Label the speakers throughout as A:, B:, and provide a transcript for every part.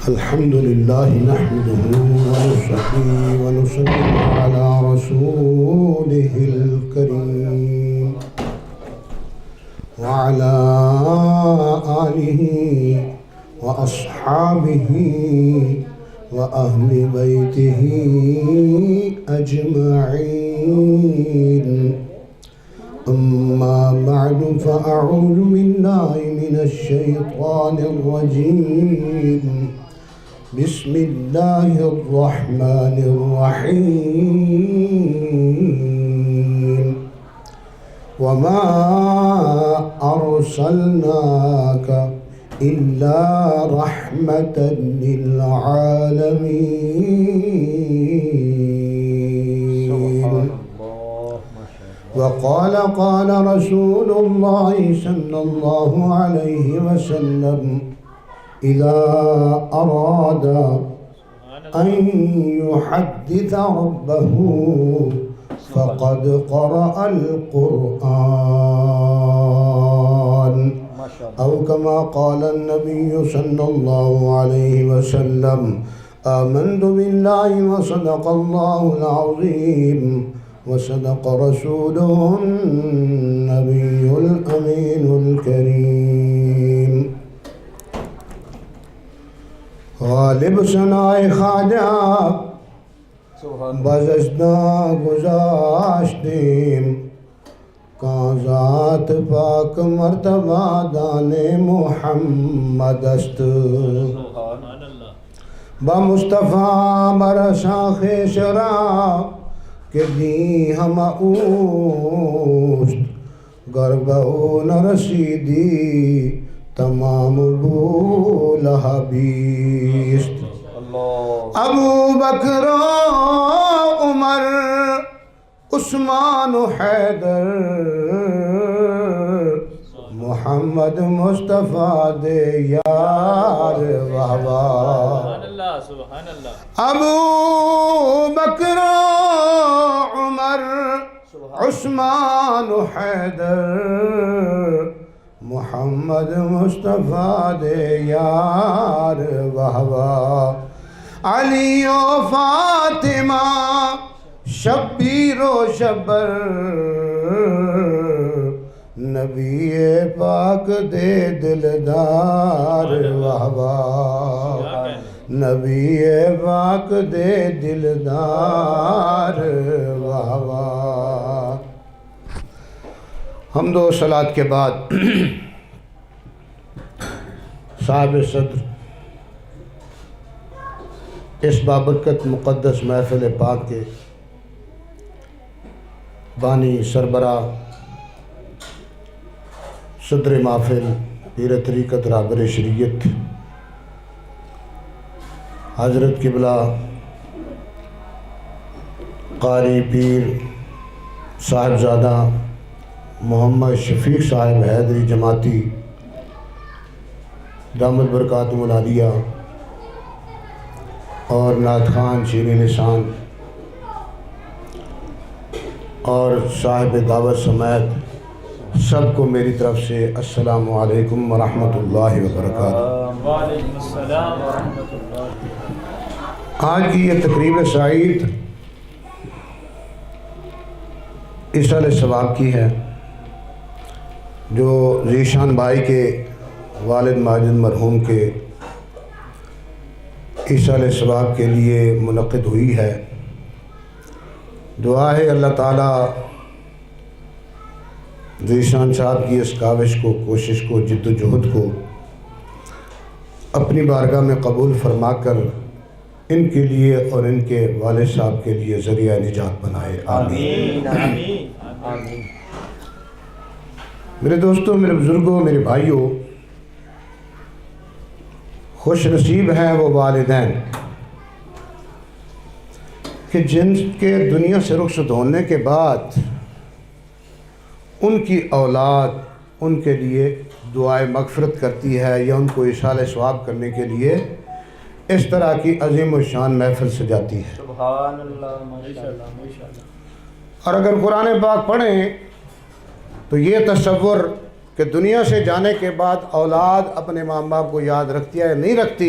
A: الحمد لله نحمده ونصلي ونسلم على رسوله الكريم وعلى آله وأصحابه وأهل بيته أجمعين. أما بعد فأعوذ بالله من الشيطان الرجيم. بسم الله الرحمن الرحيم. وما أرسلناك إلا رحمة للعالمين. وقال قال رسول الله صلى الله عليه وسلم إذا أراد أن يحدث ربه فقد قرأ القرآن، أو كما قال النبي صلى الله عليه وسلم آمنت بالله وصدق الله العظيم وصدق رسوله النبي الأمين الكريم. غالب ثنائے خواجہ بزشدہ گزاشتیم، کہاں ذات پاک مرتبہ دان محمد است. بمصطفیٰ برشاخ شرع کہ دی ہم اوست، گربہو نرسیدی تمام بو لہبیست. ابو بکر و عمر عثمان و حیدر محمد مصطفیٰ دے یار وحبا. ابو بکر و عمر عثمان و حیدر محمد مصطفیٰ دے یار وحبا. علی و فاطمہ شبیر و شبر نبی پاک دے دلدار وحبا. نبی پاک دے دلدار وحبا. حمد و صلات کے بعد صاحب صدر اس بابرکت مقدس محفل پاک کے بانی سربراہ صدر محفل پیر طریقت رابر شریعت حضرت قبلہ قاری پیر صاحبزادہ محمد شفیق صاحب حیدری جماعتی دامت برکاتہم العالیہ، اور نعت خان شیریں لسان اور صاحب دعوت سمیت سب کو میری طرف سے السلام علیکم ورحمۃ اللہ وبرکاتہ.
B: وعلیکم السلام ورحمۃ اللہ.
A: آج کی یہ تقریب سعید ایصال ثواب کی ہے، جو ذیشان بھائی کے والد ماجد مرحوم کے ایصال ثواب کے لیے منعقد ہوئی ہے. دعا ہے اللہ تعالیٰ ذیشان صاحب کی اس کاوش کو، کوشش کو، جد و جہد کو اپنی بارگاہ میں قبول فرما کر ان کے لیے اور ان کے والد صاحب کے لیے ذریعہ نجات بنائے. آمین
B: آمین آمین.
A: میرے دوستوں، میرے بزرگوں، میرے بھائیوں، خوش نصیب ہیں وہ والدین کہ جن کے دنیا سے رخصت ہونے کے بعد ان کی اولاد ان کے لیے دعائے مغفرت کرتی ہے یا ان کو ایصال ثواب کرنے کے لیے اس طرح کی عظیم الشان محفل سجاتی ہے.
B: سبحان اللہ، ماشاءاللہ ماشاءاللہ.
A: اور اگر قرآن پاک پڑھیں تو یہ تصور کہ دنیا سے جانے کے بعد اولاد اپنے ماں باپ کو یاد رکھتی ہے یا نہیں رکھتی،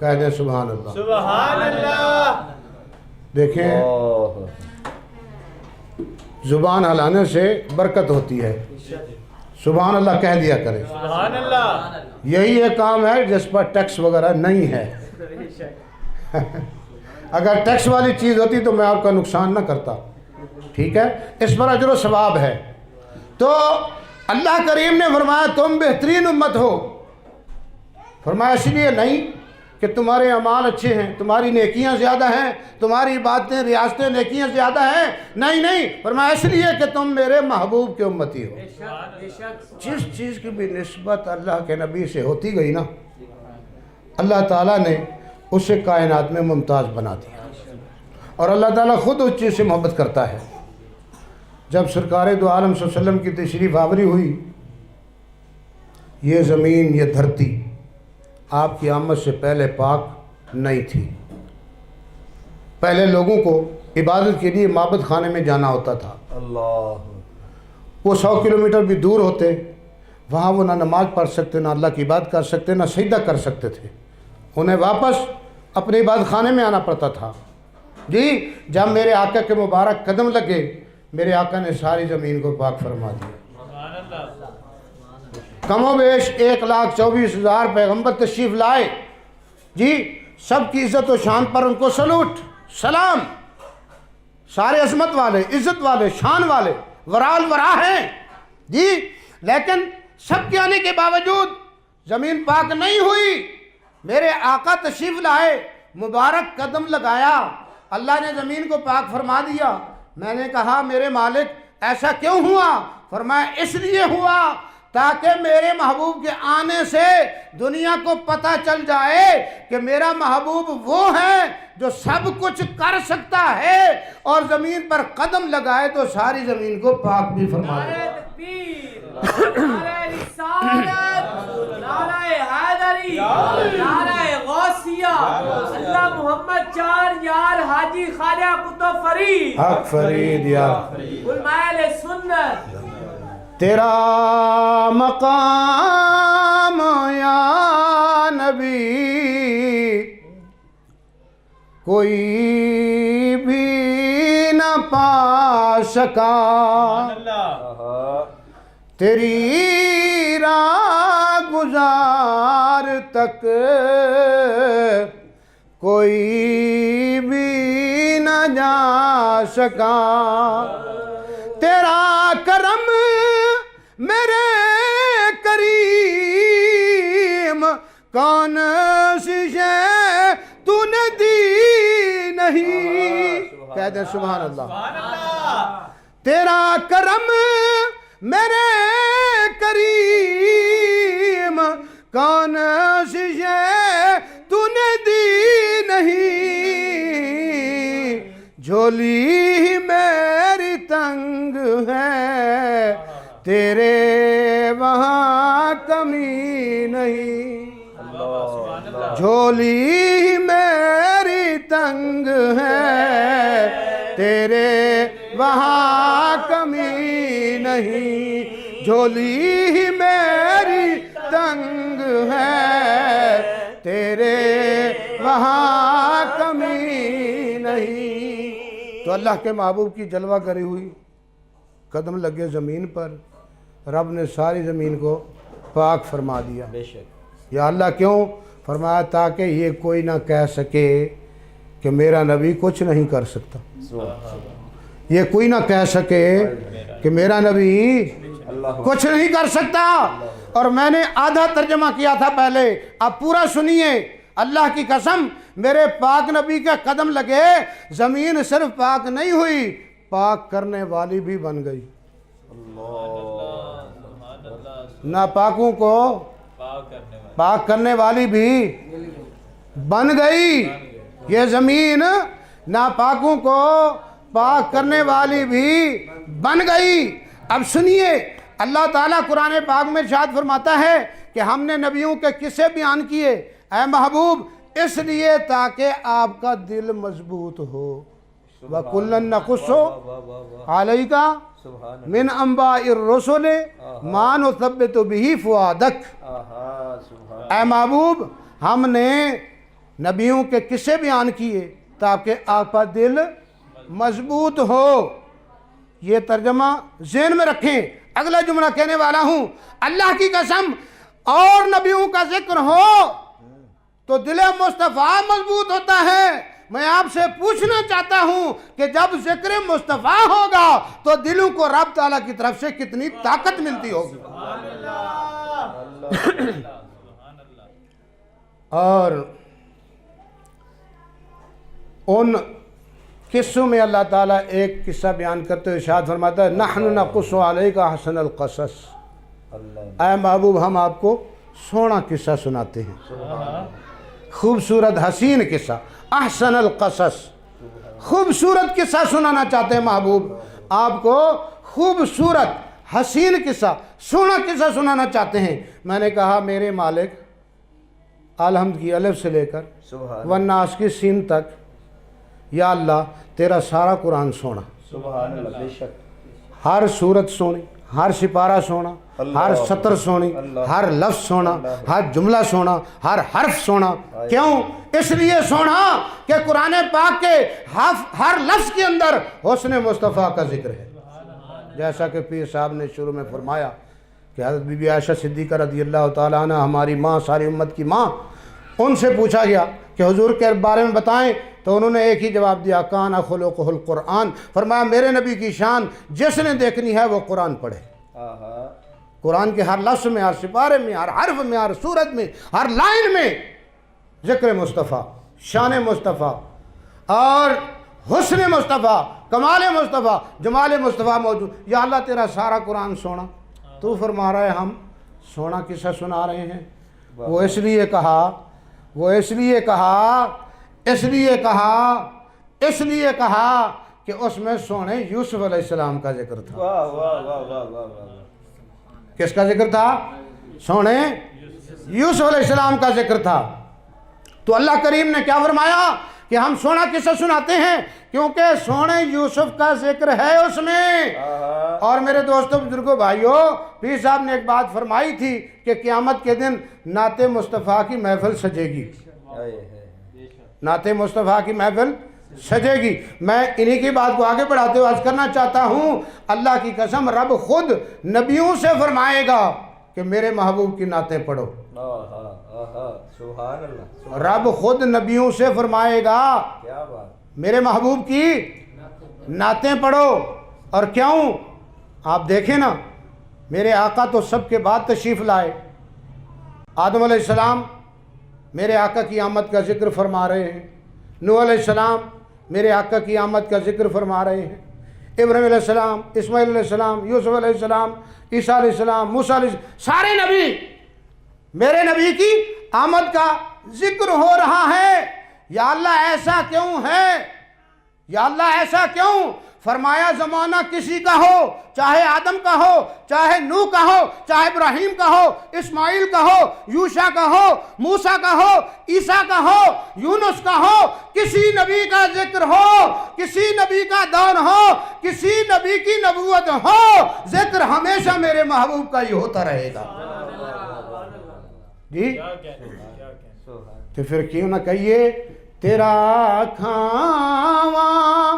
A: کہہ دیں سبحان اللہ۔
C: سبحان اللہ۔
A: دیکھیں
B: اللہ
A: زبان ہلانے سے برکت ہوتی ہے، سبحان اللہ کہہ دیا کریں۔
C: سبحان اللہ۔
A: یہی ایک کام ہے جس پر ٹیکس وغیرہ نہیں ہے۔ اگر ٹیکس والی چیز ہوتی تو میں آپ کا نقصان نہ کرتا، ٹھیک ہے، اس پر اجر و ثواب ہے۔ تو اللہ کریم نے فرمایا تم بہترین امت ہو، فرمایا اس لیے نہیں کہ تمہارے اعمال اچھے ہیں، تمہاری نیکیاں زیادہ ہیں، تمہاری عبادتیں ریاستیں نیکیاں زیادہ ہیں، نہیں، فرمایا اس لیے کہ تم میرے محبوب کے امتی ہو۔ جس چیز کی بھی نسبت اللہ کے نبی سے ہوتی گئی نا، اللہ تعالیٰ نے اسے کائنات میں ممتاز بنا دیا، اور اللہ تعالیٰ خود اس چیز سے محبت کرتا ہے۔ جب سرکار دو عالم صلی اللہ علیہ وسلم کی تشریف آوری ہوئی، یہ زمین، یہ دھرتی آپ کی آمد سے پہلے پاک نہیں تھی۔ پہلے لوگوں کو عبادت کے لیے معبد خانے میں جانا ہوتا تھا،
B: اللہ
A: وہ 100 کلومیٹر بھی دور ہوتے، وہاں وہ نہ نماز پڑھ سکتے، نہ اللہ کی عبادت کر سکتے، نہ سجدہ کر سکتے تھے، انہیں واپس اپنے عبادت خانے میں آنا پڑتا تھا۔ جی جب میرے آقا کے مبارک قدم لگے، میرے آقا نے ساری زمین کو پاک فرما دیا۔
C: سبحان اللہ۔
A: کم و بیش 1,24,000 پیغمبر تشریف لائے، جی سب کی عزت و شان پر ان کو سلوٹ، سلام، سارے عظمت والے، عزت والے، شان والے، ورال ورا ہیں، جی لیکن سب کے آنے کے باوجود زمین پاک نہیں ہوئی۔ میرے آقا تشریف لائے، مبارک قدم لگایا، اللہ نے زمین کو پاک فرما دیا۔ میں نے کہا میرے مالک ایسا کیوں ہوا؟ فرمایا اس لیے ہوا تاکہ میرے محبوب کے آنے سے دنیا کو پتہ چل جائے کہ میرا محبوب وہ ہے جو سب کچھ کر سکتا ہے، اور زمین پر قدم لگائے تو ساری زمین کو پاک بھی فرما دے۔
C: نعرہ تکبیر، نعرہ رسالت، نعرہ حیدری، نعرہ غوثیہ، اللہ محمد چار یار حاجی خواجہ قطب فرید،
A: حق فرید یار،
C: علماء اہل سنت۔
A: تیرا مقام یا نبی کوئی بھی نہ پا سکا، تیری راہ گزار تک کوئی بھی نہ جا سکا، تیرا کرم میرے کریم کون سی شے تو نے دی نہیں، کہہ دیں سبحان اللہ۔ تیرا کرم میرے کریم کون سی شے تو نے دی نہیں، جھولی میری تنگ ہے تیرے وہاں کمی نہیں، جھولی میری تنگ ہے تیرے وہاں کمی نہیں، جھولی میری تنگ ہے تیرے وہاں کمی نہیں۔ تو اللہ کے محبوب کی جلوہ گری ہوئی، قدم لگے زمین پر، رب نے ساری زمین کو پاک فرما دیا۔
B: بے شک
A: یا اللہ کیوں؟ فرمایا تاکہ یہ کوئی نہ کہہ سکے کہ میرا نبی کچھ نہیں کر سکتا، یہ کوئی نہ کہہ سکے کہ میرا نبی کچھ نہیں کر سکتا۔ اور میں نے آدھا ترجمہ کیا تھا پہلے، اب پورا سنیے۔ اللہ کی قسم میرے پاک نبی کے قدم لگے، زمین صرف پاک نہیں ہوئی، پاک کرنے والی بھی بن گئی، ناپاکوں کو پاک کرنے والی بھی بن گئی۔ یہ زمین ناپاکوں کو پاک کرنے والی بھی بن گئی۔ اب سنیے، اللہ تعالیٰ قرآن پاک میں ارشاد فرماتا ہے کہ ہم نے نبیوں کے قصے بیان کیے اے محبوب اس لیے تاکہ آپ کا دل مضبوط ہو۔ وَكُلًّا نَقُصُّ عَلَيْكَ مِنْ أَنْبَاءِ الرُّسُلِ مَا نُثَبِّتُ بِهِ فُؤَادَكَ۔ اے محبوب ہم نے نبیوں کے قصے بیان کیے تاکہ آپ کا دل مضبوط ہو۔ یہ ترجمہ ذہن میں رکھیں۔ اگلا جملہ کہنے والا ہوں، اللہ کی قسم اور نبیوں کا ذکر ہو تو دل مصطفیٰ مضبوط ہوتا ہے۔ میں آپ سے پوچھنا چاہتا ہوں کہ جب ذکر مصطفیٰ ہوگا تو دلوں کو رب تعالیٰ کی طرف سے کتنی طاقت ملتی ہوگی۔ اور ان قصوں میں اللہ تعالیٰ ایک قصہ بیان کرتے ہوئے ارشاد فرماتا ہے، نحن نقص علیک احسن القصص، اے محبوب ہم آپ کو سونا قصہ سناتے ہیں، خوبصورت حسین قصہ، احسن القصص، خوبصورت قصہ سنانا چاہتے ہیں محبوب، آپ کو خوبصورت حسین قصہ، سونا قصہ سنانا چاہتے ہیں۔ میں نے کہا میرے مالک، الحمد کی الف سے لے کر والناس کی سین تک، یا اللہ تیرا سارا قرآن سونا،
B: سبحان اللہ، بے شک،
A: ہر صورت سونی، ہر سپارہ سونا، ہر سطر سونی، ہر لفظ سونا، ہر جملہ سونا، ہر حرف سونا۔ کیوں؟ اس لیے سونا کہ قرآن پاک کے ہر لفظ کے اندر حسن مصطفیٰ کا ذکر ہے۔ جیسا کہ پیر صاحب نے شروع میں فرمایا کہ حضرت بی بی عائشہ صدیقہ رضی اللہ تعالیٰ عنہ ہماری ماں، ساری امت کی ماں، ان سے پوچھا گیا کہ حضور کے بارے میں بتائیں، تو انہوں نے ایک ہی جواب دیا، کان خلقہ القرآن، فرمایا میرے نبی کی شان جس نے دیکھنی ہے وہ قرآن پڑھے۔ قرآن کے ہر لفظ میں، ہر سپارے میں، ہر حرف میں، ہر صورت میں، ہر لائن میں ذکر مصطفیٰ، شان مصطفیٰ اور حسن مصطفیٰ، کمال مصطفیٰ، جمال مصطفیٰ موجود۔ یا اللہ تیرا سارا قرآن سونا، تو فرما رہا ہے ہم سونا قصہ سنا رہے ہیں۔ وہ اس لیے کہا کہ اس میں سونے یوسف علیہ السلام کا ذکر تھا۔
B: واہ واہ واہ واہ واہ واہ،
A: کس کا ذکر تھا؟ سونے یوسف علیہ السلام کا ذکر تھا۔ تو اللہ کریم نے کیا فرمایا کہ ہم سونا قصہ سناتے ہیں کیونکہ سونے یوسف کا ذکر ہے اس میں۔ اور میرے دوستوں، بزرگوں، بھائیوں، پیر صاحب نے ایک بات فرمائی تھی کہ قیامت کے دن نعت مصطفیٰ کی محفل سجے گی، نعت مصطفیٰ کی محفل سجے گی۔ میں انہی کی بات کو آگے بڑھاتے ہوئے عرض کرنا چاہتا ہوں، اللہ کی قسم رب خود نبیوں سے فرمائے گا کہ میرے محبوب کی نعتیں پڑھو۔
B: سبحان اللہ،
A: رب خود نبیوں سے فرمائے گا
B: کیا بات،
A: میرے محبوب کی نعتیں پڑھو۔ اور کیوں؟ آپ دیکھیں نا، میرے آقا تو سب کے بعد تشریف لائے۔ آدم علیہ السلام میرے آقا کی آمد کا ذکر فرما رہے ہیں، نوح علیہ السلام میرے آقا کی آمد کا ذکر فرما رہے ہیں، ابراہیم علیہ السلام، اسماعیل علیہ السلام، یوسف علیہ السلام، عیسیٰ علیہ السلام، موسیٰ علیہ السلام، سارے نبی میرے نبی کی آمد کا ذکر ہو رہا ہے۔ یا اللہ ایسا کیوں ہے؟ یا اللہ ایسا کیوں؟ فرمایا زمانہ کسی کا ہو، چاہے آدم کا ہو، چاہے نوح کا ہو، چاہے ابراہیم کا ہو، اسماعیل کا ہو، یوشع کا ہو، موسیٰ کا ہو، عیسیٰ کا ہو، یونس کا ہو، کسی نبی کا ذکر ہو، کسی نبی کا دور ہو، کسی نبی کی نبوت ہو، ذکر ہمیشہ میرے محبوب کا ہی ہوتا رہے گا۔ جی تو پھر کیوں نہ کہیے تیرا کھاواں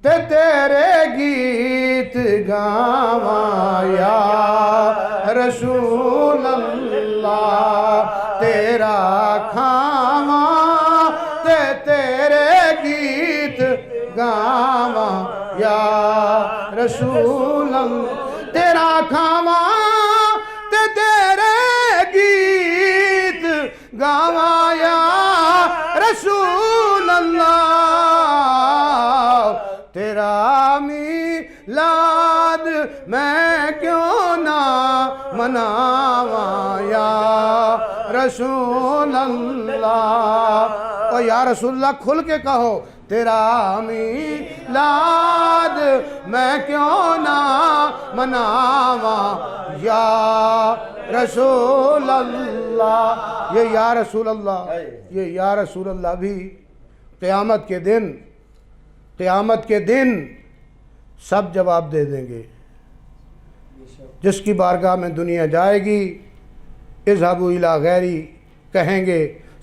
A: تے تیرے گیت گاواں یا رسول اللہ، تیرا کھاواں تے تیرے گیت گاواں یا رسول اللہ، تیرا کھاواں تے تیرے گیت گاواں یا رسول اللہ، تیرا میلاد میں کیوں نہ مناواں یا رسول اللہ۔ اور یا رسول اللہ کھل کے کہو، تیرا میلاد میں کیوں نہ مناواں یا رسول اللہ۔ یہ یا رسول اللہ، یہ یا رسول اللہ بھی قیامت کے دن سب جواب دے دیں گے۔ جس کی بارگاہ میں دنیا جائے گی، اذهبوا الی غیری، کہیں گے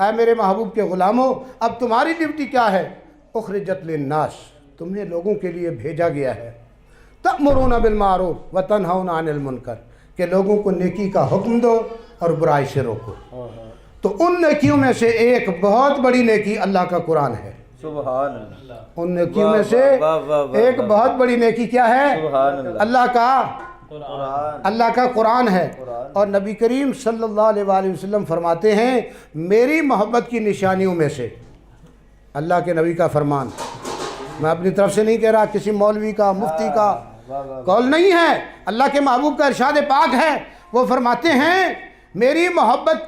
A: اے میرے محبوب کے غلاموں، اب تمہاری ڈیوٹی کیا ہے؟ اخرجت للناس، تمہیں لوگوں کے لیے بھیجا گیا ہے، تأمرون بالمعروف وتنہون عن المنکر، کہ لوگوں کو نیکی کا حکم دو اور برائی سے روکو۔ تو ان نیکیوں میں سے ایک بہت بڑی نیکی اللہ کا قرآن ہے۔
B: سبحان اللہ،
A: ان نیکیوں میں سے ایک بہت بڑی نیکی کیا ہے؟
B: سبحان اللہ،
A: اللہ کا قرآن ہے۔ اور نبی کریم صلی اللہ علیہ وآلہ وسلم فرماتے ہیں میری محبت کی نشانیوں میں سے، اللہ کے نبی کا فرمان، میں اپنی طرف سے نہیں کہہ رہا، کسی مولوی کا مفتی کا قول نہیں ہے، اللہ کے محبوب کا ارشاد پاک ہے۔ وہ فرماتے ہیں میری محبت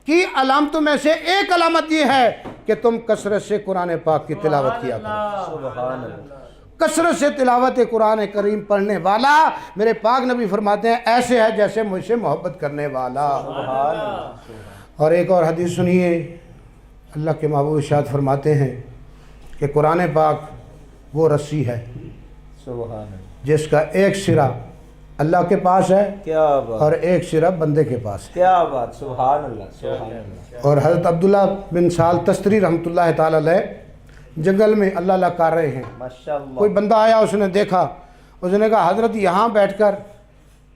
A: کی علامتوں میں سے ایک علامت یہ ہے کہ تم کثرت سے قرآن پاک کی تلاوت کیا کرو۔
B: سبحان اللہ،
A: کثرت سے تلاوت قرآن کریم پڑھنے والا، میرے پاک نبی فرماتے ہیں ایسے ہے جیسے مجھ سے محبت کرنے والا۔
B: سبحان اللہ،
A: اور ایک اور حدیث سنیے، اللہ کے محبوب ارشاد فرماتے ہیں کہ قرآن پاک وہ رسی ہے
B: سبحان اللہ،
A: جس کا ایک سرا اللہ کے پاس ہے
B: کیا بات،
A: اور ایک سرا بندے کے پاس ہے۔
B: کیا بات، سبحان اللہ، سبحان اللہ،
A: اور حضرت عبداللہ بن سال تستری رحمۃ اللہ تعالی علیہ جنگل میں اللہ اللہ کر رہے ہیں،
B: ماشاء اللہ،
A: کوئی بندہ آیا، اس نے دیکھا، اس نے کہا حضرت یہاں بیٹھ کر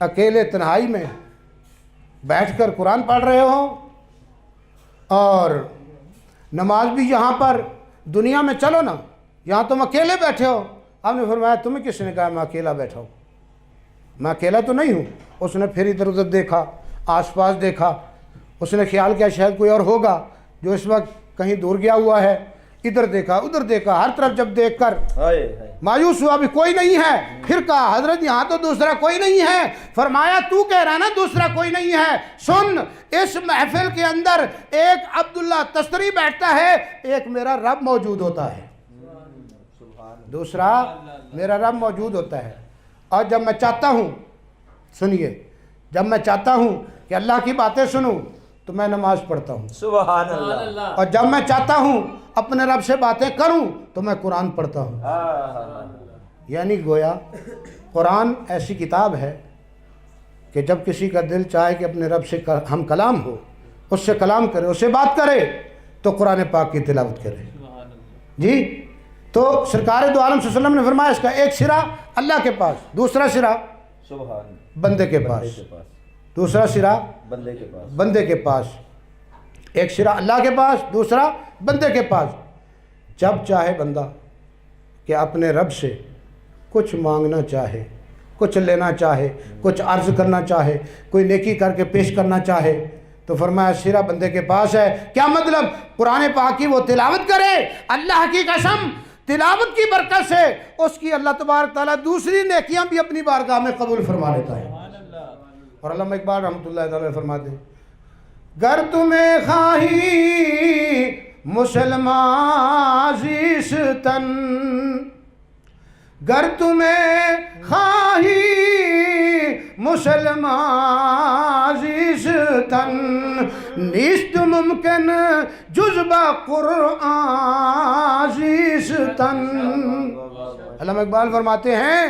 A: اکیلے تنہائی میں بیٹھ کر قرآن پڑھ رہے ہو اور نماز بھی یہاں پر، دنیا میں چلو نا، یہاں تم اکیلے بیٹھے ہو۔ آپ نے فرمایا تمہیں کس نے کہا میں اکیلا بیٹھا ہوں؟ میں اکیلا تو نہیں ہوں۔ اس نے پھر ادھر ادھر دیکھا، آس پاس دیکھا، اس نے خیال کیا شاید کوئی اور ہوگا جو اس وقت کہیں دور گیا ہوا ہے، ادھر دیکھا ادھر دیکھا، ہر طرف جب دیکھ کر
B: ہائے ہائے،
A: مایوس ہوا، بھی کوئی نہیں ہے۔ پھر کہا حضرت یہاں تو دوسرا کوئی نہیں ہے۔ فرمایا تو کہہ رہا نا دوسرا کوئی نہیں ہے، سن، اس محفل کے اندر ایک عبداللہ تستری بیٹھتا ہے، ایک میرا رب موجود ہوتا ہے، دوسرا میرا رب موجود ہوتا ہے۔ اور جب میں چاہتا ہوں، سنیے، جب میں چاہتا ہوں کہ اللہ کی باتیں سنوں تو میں نماز پڑھتا ہوں،
B: سبحان اللہ،
A: اور جب میں چاہتا ہوں اپنے رب سے باتیں کروں تو میں قرآن پڑھتا ہوں۔ یعنی گویا قرآن ایسی کتاب ہے کہ جب کسی کا دل چاہے کہ اپنے رب سے ہم کلام ہو، اس سے کلام کرے، اس سے بات کرے، تو قرآن پاک کی تلاوت کرے۔ جی، تو سرکار دو عالم صلی اللہ علیہ وسلم نے فرمایا اس کا ایک سرا اللہ کے پاس، دوسرا سرا
B: سبحان،
A: بندے کے پاس، دوسرا سرا
B: بندے کے پاس،
A: بندے کے پاس، ایک سرا اللہ کے پاس، دوسرا بندے کے پاس۔ جب چاہے بندہ کہ اپنے رب سے کچھ مانگنا چاہے، کچھ لینا چاہے، کچھ عرض کرنا چاہے، کوئی نیکی کر کے پیش کرنا چاہے، تو فرمایا سرا بندے کے پاس ہے۔ کیا مطلب؟ قرآن پاک کی وہ تلاوت کرے، اللہ کی قسم تلاوت کی برکت سے اس کی اللہ تبارک تعالیٰ دوسری نیکیاں بھی اپنی بارگاہ میں قبول فرما لیتا ہے۔ اور علامہ اقبال رحمۃ اللہ تعالیٰ فرماتے ہیں گر تمہیں خواہی مسلمان زیستن، گر تمہیں خواہی مسلمان زیستن، نیست ممکن جز با قرآن زیستن۔ علامہ اقبال فرماتے ہیں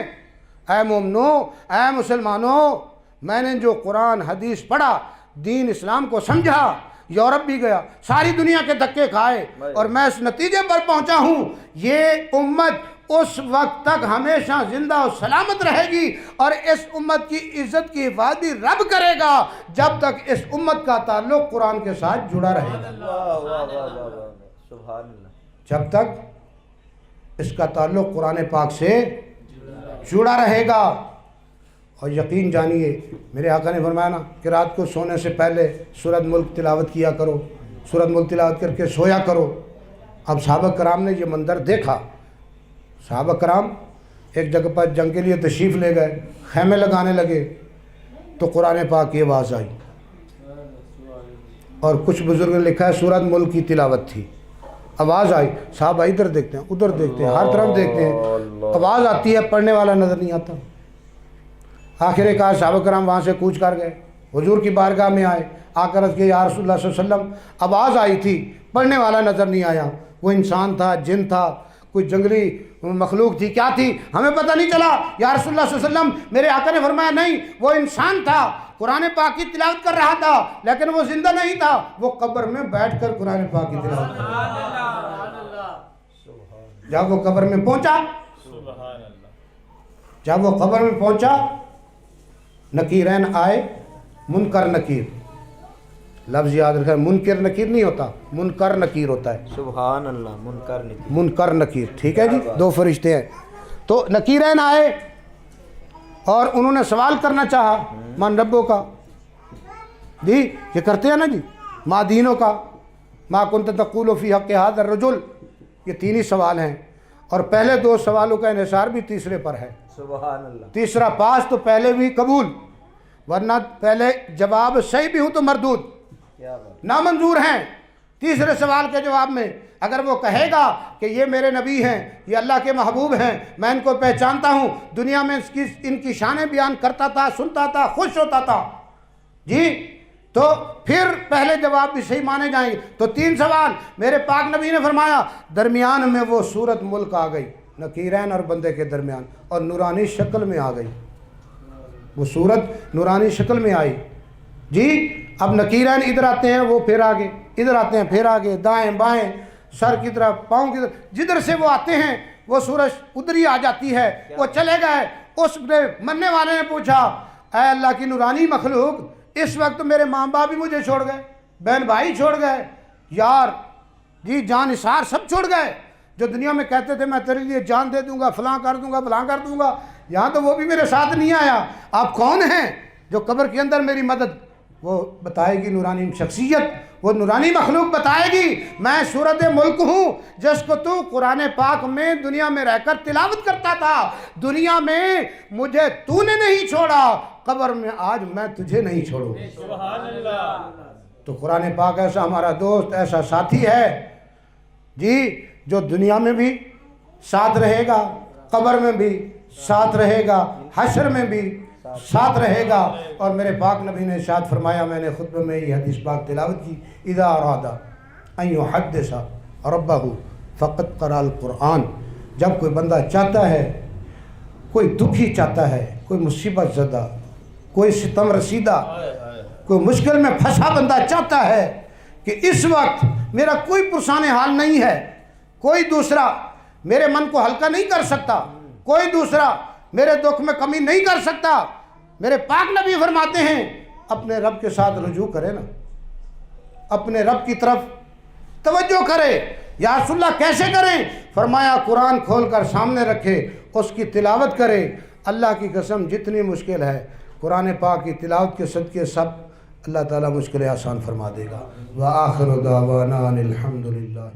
A: اے مومنو، اے مسلمانوں، میں نے جو قرآن حدیث پڑھا، دین اسلام کو سمجھا، یورپ بھی گیا، ساری دنیا کے دھکے کھائے، اور میں اس نتیجے پر پہنچا ہوں یہ امت اس وقت تک ہمیشہ زندہ و سلامت رہے گی، اور اس امت کی عزت کی حفاظت بھی رب کرے گا جب تک اس امت کا تعلق قرآن کے ساتھ جڑا رہے گا۔
B: واہ واہ واہ واہ، سبحان اللہ،
A: جب تک اس کا تعلق قرآن پاک سے جڑا رہے گا۔ اور یقین جانیے، میرے آقا نے فرمایا نا کہ رات کو سونے سے پہلے سورۃ ملک تلاوت کیا کرو، سورۃ ملک تلاوت کر کے سویا کرو۔ اب صحابہ کرام نے یہ منظر دیکھا، صحابہ کرام ایک جگہ پر جنگ کے لیے تشریف لے گئے، خیمے لگانے لگے، تو قرآن پاک کی آواز آئی، اور کچھ بزرگ نے لکھا ہے سورۃ ملک کی تلاوت تھی، آواز آئی، صحابہ ادھر دیکھتے ہیں ادھر دیکھتے ہیں، ہر طرف دیکھتے ہیں، آواز آتی ہے، پڑھنے والا نظر نہیں آتا۔ آخر کار صحابہ کرام وہاں سے کوچ کر گئے، حضور کی بارگاہ میں آئے، آ کر عرض کیا یا رسول اللہ صلی اللہ علیہ وسلم، آواز آئی تھی، پڑھنے والا نظر نہیں آیا، وہ انسان تھا، جن تھا، کوئی جنگلی مخلوق تھی، کیا تھی، ہمیں پتہ نہیں چلا۔ یا رسول اللہ صلی اللہ علیہ وسلم، میرے آقا نے فرمایا نہیں، وہ انسان تھا، قرآن پاک کی تلاوت کر رہا تھا لیکن وہ زندہ نہیں تھا، وہ قبر میں بیٹھ کر قرآن پاک کی تلاوت کر رہا تھا۔ جب وہ قبر میں پہنچا، جب وہ قبر میں پہنچا، نکیرین آئے، منکر نکیر، لفظ یاد رکھیں، منکر نکیر نہیں ہوتا، منکر نکیر ہوتا ہے،
B: سبحان اللہ، منکر نکیر،
A: منکر نکیر، ٹھیک ہے جی، دو فرشتے ہیں۔ تو نکیرین آئے اور انہوں نے سوال کرنا چاہا من ربوں کا، جی یہ کرتے ہیں نا جی، ما دینوں کا، ما کنت تقول فی حق ھذا الرجل، یہ تین ہی سوال ہیں، اور پہلے دو سوالوں کا انحصار بھی تیسرے پر ہے،
B: سبحان اللہ،
A: تیسرا پاس تو پہلے بھی قبول، ورنہ پہلے جواب صحیح بھی ہوں تو مردود،
B: کیا بات،
A: نامنظور ہیں۔ تیسرے سوال کے جواب میں اگر وہ کہے گا کہ یہ میرے نبی ہیں، یہ اللہ کے محبوب ہیں، میں ان کو پہچانتا ہوں، دنیا میں ان کی شانیں بیان کرتا تھا، سنتا تھا، خوش ہوتا تھا، جی تو پھر پہلے جواب بھی صحیح مانے جائیں گے۔ تو تین سوال میرے پاک نبی نے فرمایا، درمیان میں وہ صورت ملک آ گئی، نکیرین اور بندے کے درمیان، اور نورانی شکل میں آ گئی، وہ صورت نورانی شکل میں آئی، جی اب نکیرین ادھر آتے ہیں، وہ پھر آگے، ادھر آتے ہیں پھر آگے، دائیں بائیں، سر کی طرف، پاؤں کی طرف، جدھر سے وہ آتے ہیں وہ سورج ادھر ہی آ جاتی ہے، وہ چلے گئے۔ اس نے مرنے والے نے پوچھا، اے اللہ کی نورانی مخلوق، اس وقت میرے ماں باپ بھی مجھے چھوڑ گئے، بہن بھائی چھوڑ گئے، یار جی جان نثار سب چھوڑ گئے، جو دنیا میں کہتے تھے میں تیرے لیے جان دے دوں گا، فلاں کر دوں گا، فلاں کر دوں گا، یہاں تو وہ بھی میرے ساتھ نہیں آیا، آپ کون ہیں جو قبر کے اندر میری مدد؟ وہ بتائے گی نورانی شخصیت، وہ نورانی مخلوق بتائے گی، میں صورت ملک ہوں جس کو تو قرآن پاک میں دنیا میں رہ کر تلاوت کرتا تھا، دنیا میں مجھے تو نے نہیں چھوڑا، قبر میں آج میں تجھے نہیں چھوڑوں۔
C: سبحان اللہ۔
A: تو قرآن پاک ایسا ہمارا دوست، ایسا ساتھی ہے جی، جو دنیا میں بھی ساتھ رہے گا، قبر میں بھی ساتھ رہے گا، حشر میں بھی ساتھ رہے گا۔ اور میرے پاک نبی نے ارشاد فرمایا، میں نے خطبے میں یہ حدیث پاک تلاوت کی، اذا اراد ان یحدث ربہ فقد قرأ القرآن، جب کوئی بندہ چاہتا ہے، کوئی دکھی چاہتا ہے، کوئی مصیبت زدہ، کوئی ستم رسیدہ، کوئی مشکل میں پھنسا بندہ چاہتا ہے کہ اس وقت میرا کوئی پرسان حال نہیں ہے، کوئی دوسرا میرے من کو ہلکا نہیں کر سکتا، کوئی دوسرا میرے دکھ میں کمی نہیں کر سکتا، میرے پاک نبی فرماتے ہیں اپنے رب کے ساتھ رجوع کرے نا، اپنے رب کی طرف توجہ کرے۔ یا رسول اللہ کیسے کریں؟ فرمایا قرآن کھول کر سامنے رکھے، اس کی تلاوت کرے، اللہ کی قسم جتنی مشکل ہے قرآن پاک کی تلاوت کے صدقے سب اللہ تعالیٰ مشکلیں آسان فرما دے گا۔ وآخر دعوانا الحمدللہ۔